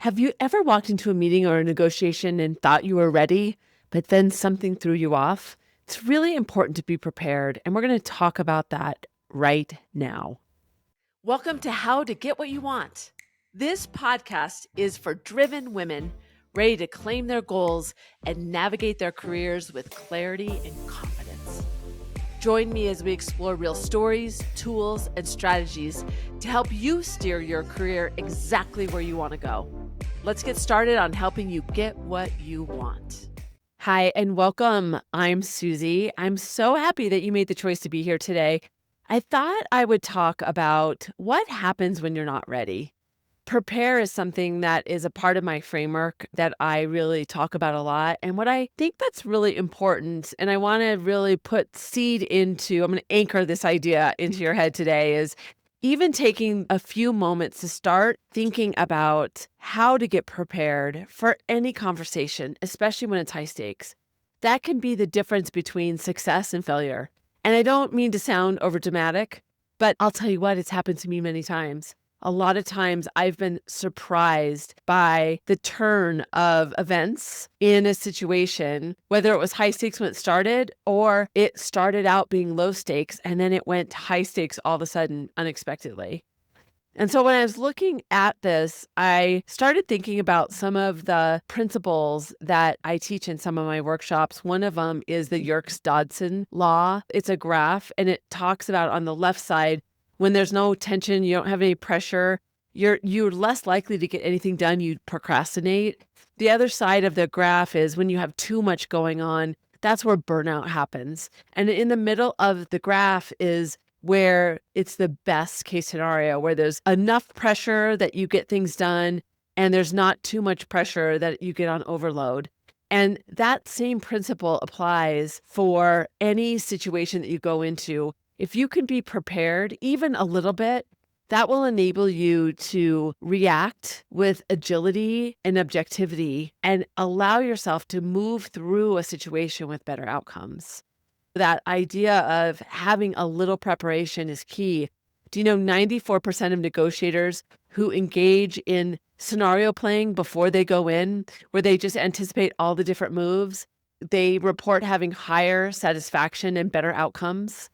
Have you ever walked into a meeting or a negotiation and thought you were ready, but then something threw you off? It's really important to be prepared, and we're going to talk about that right now. Welcome to How to Get What You Want. This podcast is for driven women ready to claim their goals and navigate their careers with clarity and confidence. Join me as we explore real stories, tools, and strategies to help you steer your career exactly where you want to go. Let's get started on helping you get what you want. Hi, and welcome. I'm Susie. I'm so happy that you made the choice to be here today. I thought I would talk about what happens when you're not ready. Prepare is something that is a part of my framework that I really talk about a lot. And what I think that's really important, and I want to really put seed into, I'm going to anchor this idea into your head today, is even taking a few moments to start thinking about how to get prepared for any conversation, especially when it's high stakes. That can be the difference between success and failure. And I don't mean to sound overdramatic, but I'll tell you what, it's happened to me many times. A lot of times I've been surprised by the turn of events in a situation, whether it was high stakes when it started or it started out being low stakes and then it went high stakes all of a sudden unexpectedly. And so when I was looking at this, I started thinking about some of the principles that I teach in some of my workshops. One of them is the Yerkes-Dodson law. It's a graph and it talks about on the left side, when there's no tension, you don't have any pressure, you're less likely to get anything done, you procrastinate. The other side of the graph is when you have too much going on, that's where burnout happens. And in the middle of the graph is where it's the best case scenario, where there's enough pressure that you get things done and there's not too much pressure that you get on overload. And that same principle applies for any situation that you go into. If you can be prepared even a little bit, that will enable you to react with agility and objectivity and allow yourself to move through a situation with better outcomes. That idea of having a little preparation is key. Do you know 94% of negotiators who engage in scenario playing before they go in, where they just anticipate all the different moves, they report having higher satisfaction and better outcomes?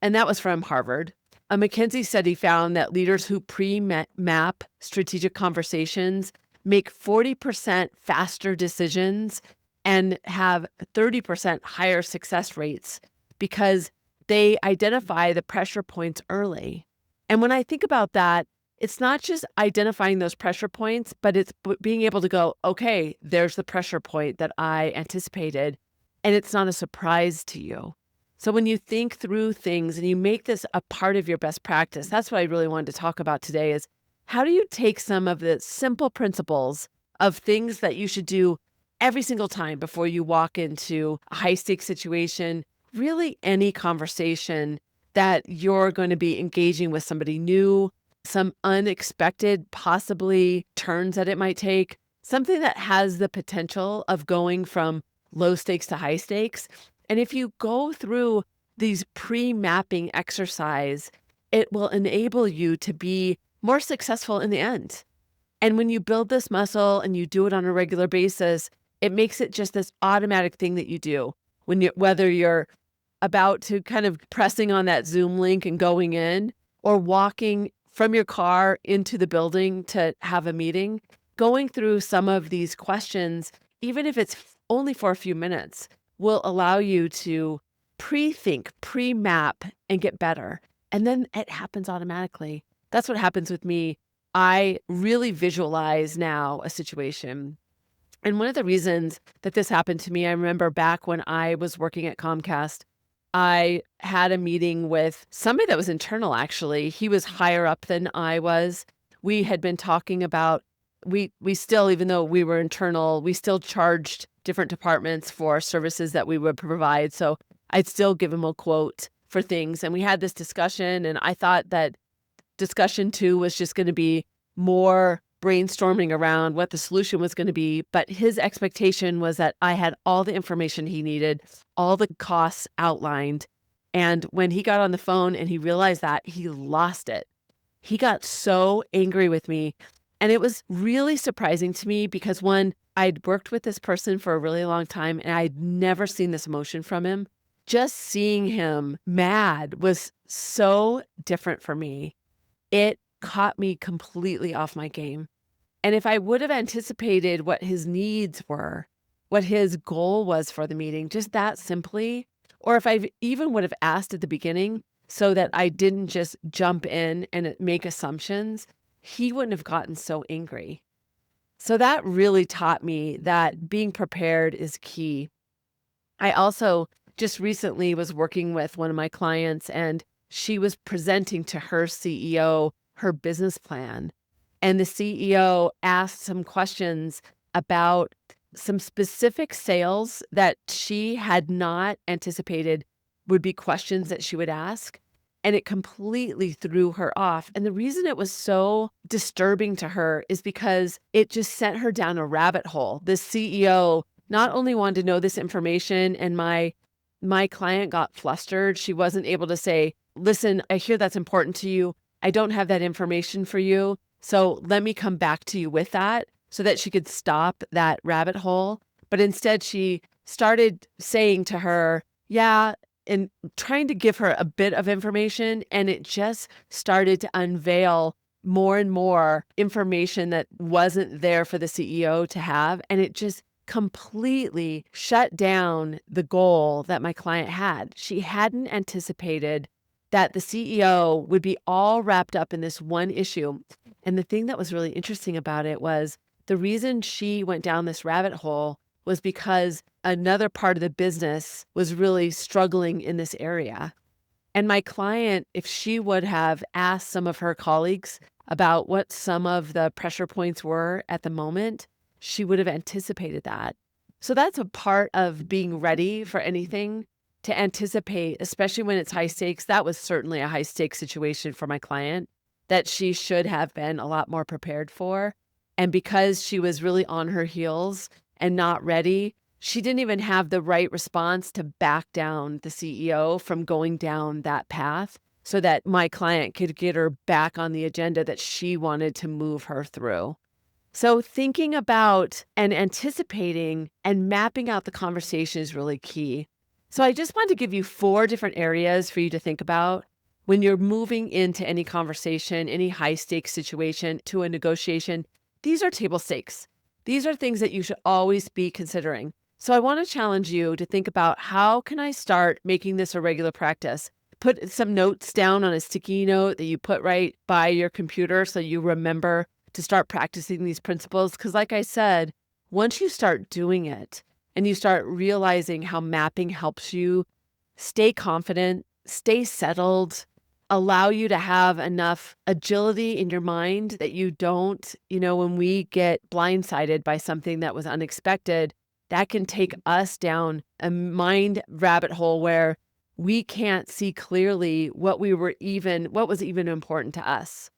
And that was from Harvard. A McKinsey study found that leaders who pre-map strategic conversations make 40% faster decisions and have 30% higher success rates because they identify the pressure points early. And when I think about that, it's not just identifying those pressure points, but it's being able to go, okay, there's the pressure point that I anticipated, and it's not a surprise to you. So when you think through things and you make this a part of your best practice, that's what I really wanted to talk about today is how do you take some of the simple principles of things that you should do every single time before you walk into a high stakes situation, really any conversation that you're going to be engaging with somebody new, some unexpected possibly turns that it might take, something that has the potential of going from low stakes to high stakes. And if you go through these pre-mapping exercise, it will enable you to be more successful in the end. And when you build this muscle and you do it on a regular basis, it makes it just this automatic thing that you do. Whether you're about to kind of pressing on that Zoom link and going in, or walking from your car into the building to have a meeting, going through some of these questions, even if it's only for a few minutes, will allow you to pre-think, pre-map, and get better. And then it happens automatically. That's what happens with me. I really visualize now a situation. And one of the reasons that this happened to me, I remember back when I was working at Comcast, I had a meeting with somebody that was internal, actually. He was higher up than I was. We had been talking about, we still, even though we were internal, we still charged different departments for services that we would provide. So I'd still give him a quote for things. And we had this discussion, and I thought that discussion 2 was just going to be more brainstorming around what the solution was going to be. But his expectation was that I had all the information he needed, all the costs outlined. And when he got on the phone and he realized that, he lost it. He got so angry with me. And it was really surprising to me because one, I'd worked with this person for a really long time and I'd never seen this emotion from him. Just seeing him mad was so different for me. It caught me completely off my game. And if I would have anticipated what his needs were, what his goal was for the meeting, just that simply, or if I even would have asked at the beginning so that I didn't just jump in and make assumptions, he wouldn't have gotten so angry. So that really taught me that being prepared is key. I also just recently was working with one of my clients and she was presenting to her CEO her business plan. And the CEO asked some questions about some specific sales that she had not anticipated would be questions that she would ask. And it completely threw her off. And the reason it was so disturbing to her is because it just sent her down a rabbit hole. The CEO not only wanted to know this information, and my client got flustered. She wasn't able to say, listen, I hear that's important to you. I don't have that information for you. So let me come back to you with that, so that she could stop that rabbit hole. But instead, she started saying to her, yeah, and trying to give her a bit of information. And it just started to unveil more and more information that wasn't there for the CEO to have. And it just completely shut down the goal that my client had. She hadn't anticipated that the CEO would be all wrapped up in this one issue. And the thing that was really interesting about it was the reason she went down this rabbit hole was because another part of the business was really struggling in this area. And my client, if she would have asked some of her colleagues about what some of the pressure points were at the moment, she would have anticipated that. So that's a part of being ready for anything, to anticipate, especially when it's high stakes. That was certainly a high stakes situation for my client that she should have been a lot more prepared for. And because she was really on her heels and not ready, she didn't even have the right response to back down the CEO from going down that path so that my client could get her back on the agenda that she wanted to move her through. So thinking about and anticipating and mapping out the conversation is really key. So I just want to give you 4 different areas for you to think about when you're moving into any conversation, any high stakes situation, to a negotiation. These are table stakes. These are things that you should always be considering. So I want to challenge you to think about, how can I start making this a regular practice? Put some notes down on a sticky note that you put right by your computer so you remember to start practicing these principles. Because like I said, once you start doing it and you start realizing how mapping helps you stay confident, stay settled, allow you to have enough agility in your mind that you don't, when we get blindsided by something that was unexpected, that can take us down a mind rabbit hole where we can't see clearly what was even important to us.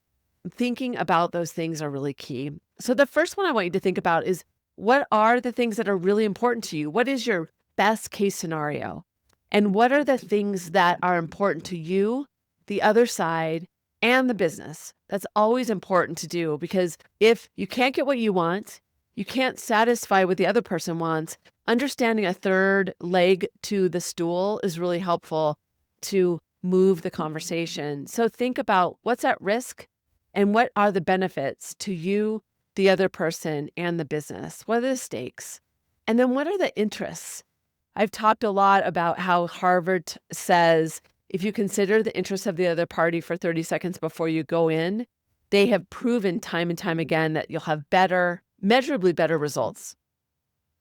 Thinking about those things are really key. So the first one I want you to think about is, what are the things that are really important to you? What is your best case scenario? And what are the things that are important to you, the other side, and the business? That's always important to do, because if you can't get what you want, you can't satisfy what the other person wants, understanding a third leg to the stool is really helpful to move the conversation. So think about what's at risk and what are the benefits to you, the other person, and the business. What are the stakes? And then what are the interests? I've talked a lot about how Harvard says if you consider the interests of the other party for 30 seconds before you go in, they have proven time and time again that you'll have measurably better results.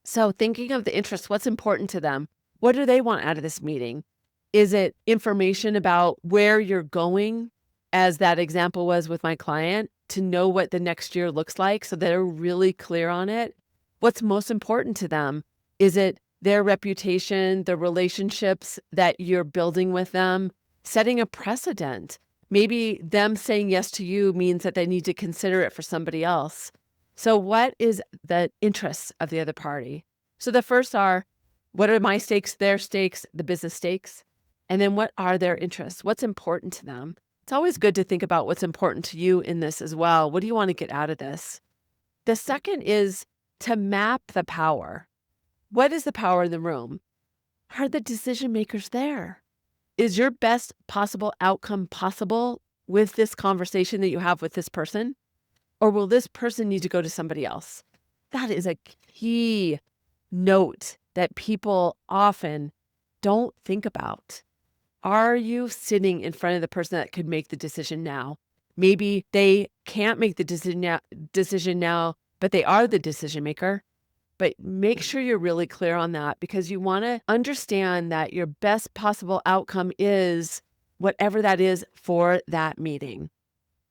So thinking of the interests, what's important to them? What do they want out of this meeting? Is it information about where you're going, as that example was with my client, to know what the next year looks like so they're really clear on it? What's most important to them? Is it their reputation, the relationships that you're building with them, setting a precedent? Maybe them saying yes to you means that they need to consider it for somebody else. So what is the interests of the other party? So the first are, what are my stakes, their stakes, the business stakes? And then what are their interests? What's important to them? It's always good to think about what's important to you in this as well. What do you want to get out of this? The second is to map the power. What is the power in the room? Are the decision makers there? Is your best possible outcome possible with this conversation that you have with this person? Or will this person need to go to somebody else? That is a key note that people often don't think about. Are you sitting in front of the person that could make the decision now? Maybe they can't make the decision now, but they are the decision maker. But make sure you're really clear on that, because you want to understand that your best possible outcome is whatever that is for that meeting.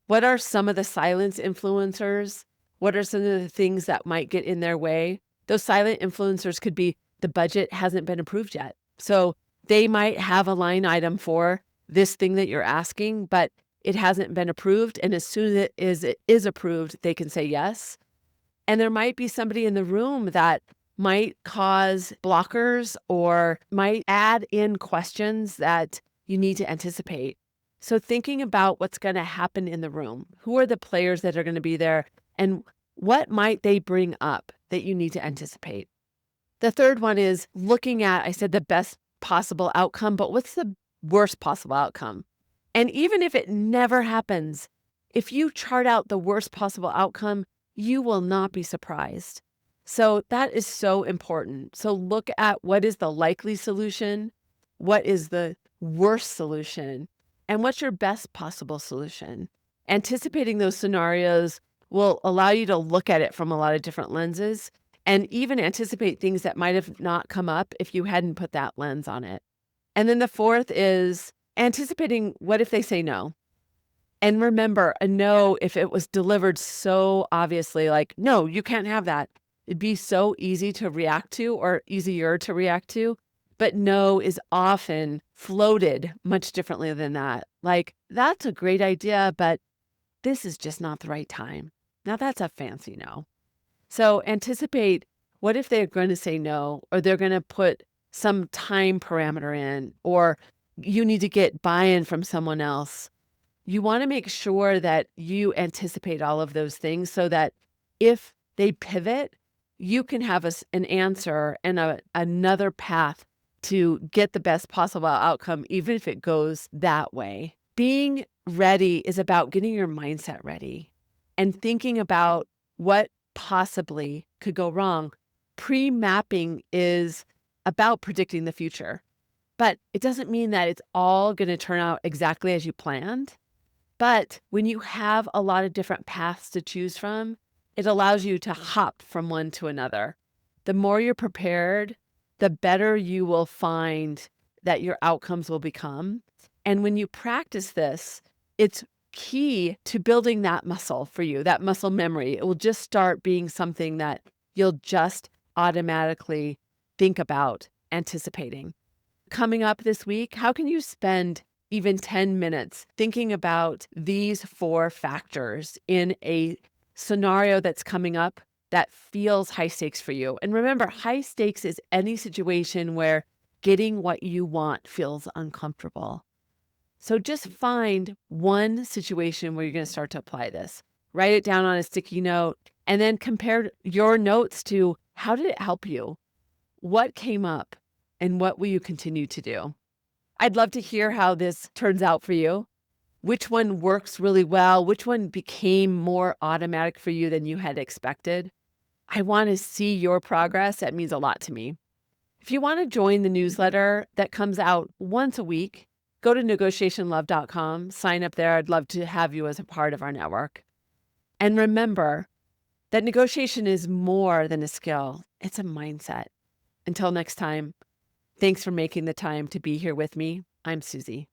What are some of the silence influencers? What are some of the things that might get in their way? Those silent influencers could be the budget hasn't been approved yet. So they might have a line item for this thing that you're asking, but it hasn't been approved. And as soon as it is approved, they can say yes. And there might be somebody in the room that might cause blockers or might add in questions that you need to anticipate. So thinking about what's going to happen in the room, who are the players that are going to be there, and what might they bring up that you need to anticipate. The third one is looking at, I said, the best possible outcome, but what's the worst possible outcome? And even if it never happens, if you chart out the worst possible outcome, you will not be surprised. So that is so important. So look at what is the likely solution, what is the worst solution, and what's your best possible solution. Anticipating those scenarios will allow you to look at it from a lot of different lenses and even anticipate things that might have not come up if you hadn't put that lens on it. And then the fourth is anticipating what if they say no. And remember, a no, if it was delivered so obviously, like, no, you can't have that, it'd be so easy to react to or easier to react to. But no is often floated much differently than that. Like, that's a great idea, but this is just not the right time. Now, that's a fancy no. So anticipate, what if they're going to say no, or they're going to put some time parameter in, or you need to get buy-in from someone else. You want to make sure that you anticipate all of those things so that if they pivot, you can have an answer and another path to get the best possible outcome, even if it goes that way. Being ready is about getting your mindset ready and thinking about what possibly could go wrong. Pre-mapping is about predicting the future, but it doesn't mean that it's all going to turn out exactly as you planned. But when you have a lot of different paths to choose from, it allows you to hop from one to another. The more you're prepared, the better you will find that your outcomes will become. And when you practice this, it's key to building that muscle for you, that muscle memory. It will just start being something that you'll just automatically think about anticipating. Coming up this week, how can you spend even 10 minutes thinking about these 4 factors in a scenario that's coming up that feels high stakes for you? And remember, high stakes is any situation where getting what you want feels uncomfortable. So just find one situation where you're going to start to apply this. Write it down on a sticky note and then compare your notes to how did it help you? What came up and what will you continue to do? I'd love to hear how this turns out for you. Which one works really well? Which one became more automatic for you than you had expected? I want to see your progress. That means a lot to me. If you want to join the newsletter that comes out once a week, go to negotiationlove.com, sign up there. I'd love to have you as a part of our network. And remember that negotiation is more than a skill. It's a mindset. Until next time, thanks for making the time to be here with me. I'm Susie.